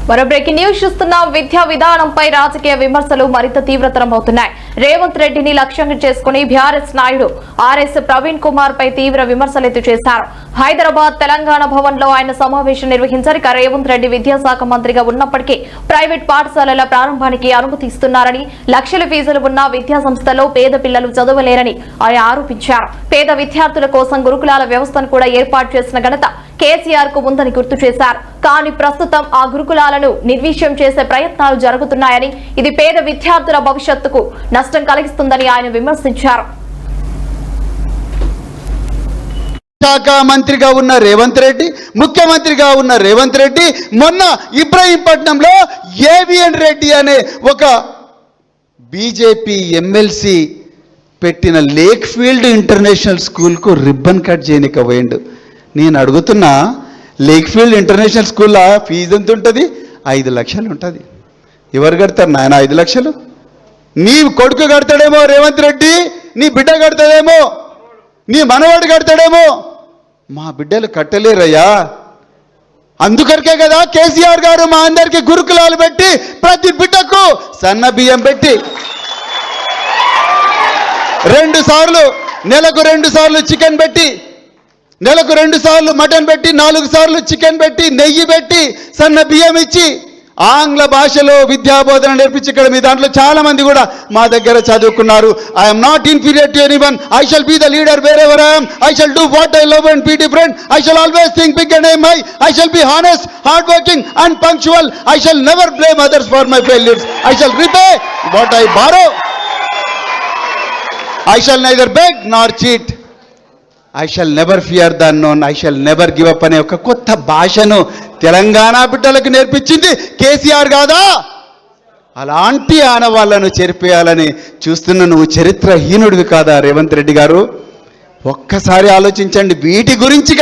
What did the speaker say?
మరో breaking news చూస్తున్నాం. విద్యా విధానంపై రాజకీయ విమర్శలు మరింత తీవ్రతరమవుతున్నాయి. రేవంత్ రెడ్డిని లక్ష్యంగా చేసుకుని బీఆర్ఎస్ నాయుడు ఆర్ఎస్ ప్రవీణ్ కుమార్ పై తీవ్ర విమర్శలు చేశారు. హైదరాబాద్ తెలంగాణ భవన్ లో ఆయన సమావేశం నిర్వహించారు. రేవంత్ రెడ్డి విద్యాశాఖ మంత్రిగా ఉన్నప్పటికీ ప్రైవేట్ పాఠశాలల ప్రారంభానికి అనుమతి ఇస్తున్నారని, లక్షల ఫీజులు ఉన్న విద్యా సంస్థలో పేద పిల్లలు చదవలేరని ఆయన ఆరోపించారు. పేద విద్యార్థుల కోసం గురుకులాల వ్యవస్థను కూడా ఏర్పాటు చేసిన ఘనత కేసీఆర్ కు ఉందని గుర్తు చేశారు. కానీ ప్రస్తుతం ఆ గురుకులాలను నిర్వీర్యం చేసే ప్రయత్నాలు జరుగుతున్నాయని, ఇది పేద విద్యార్థుల భవిష్యత్తుకు నష్టం కలిగిస్తుందని ఆయన విమర్శించారు. శాఖ మంత్రిగా ఉన్న రేవంత్ రెడ్డి, ముఖ్యమంత్రిగా ఉన్న రేవంత్ రెడ్డి మొన్న ఇబ్రహీంపట్నంలో ఏవిఎన్ రెడ్డి అనే ఒక బీజేపీ ఎమ్మెల్సీ పెట్టిన లేక్ ఫీల్డ్ ఇంటర్నేషనల్ స్కూల్కు రిబ్బన్ కట్ చేయనిక పోయిండు. నేను అడుగుతున్నా, లేక్ ఫీల్డ్ ఇంటర్నేషనల్ స్కూల్లో ఫీజు ఎంత ఉంటుంది? 5 లక్షలు ఉంటుంది. ఎవరు కడతారు నాయన 5 లక్షలు? నీ కొడుకు కడతాడేమో రేవంత్ రెడ్డి, నీ బిడ్డ కడతాడేమో, నీ మనవాడు కడతాడేమో, మా బిడ్డలు కట్టలేరయ్యా. అందుకరికే కదా కేసీఆర్ గారు మా అందరికీ గురుకులాలు పెట్టి ప్రతి బిడ్డకు సన్న బియ్యం పెట్టి 2 సార్లు నెలకు 2 సార్లు చికెన్ పెట్టి, నెలకు 2 సార్లు మటన్ పెట్టి, 4 సార్లు చికెన్ పెట్టి, నెయ్యి పెట్టి, సన్న బియ్యం ఇచ్చి ఆంగ్ల భాషలో విద్యా బోధన నేర్పించి ఇక్కడ మీ దాంట్లో చాలా మంది కూడా మా దగ్గర చదువుకున్నారు. I'm not inferior to anyone. I shall be the leader wherever I am. I shall do what I love and be different. I shall always think big and aim high. I shall be honest, hard working and punctual. I shall never blame others for my failures. I shall repay what I borrow. I shall neither beg nor cheat. I shall never fear the unknown. I shall never give up అనే ఒక కొత్త భాషను తెలంగాణ బిడ్డలకు నేర్పించింది కేసీఆర్ కాదా? అలాంటి ఆనవాళ్లను చెరిపేయాలని చూస్తున్న నువ్వు చరిత్రహీనుడివి కాదా రేవంత్ రెడ్డి గారు? ఒక్కసారి ఆలోచించండి. వీటి గురించి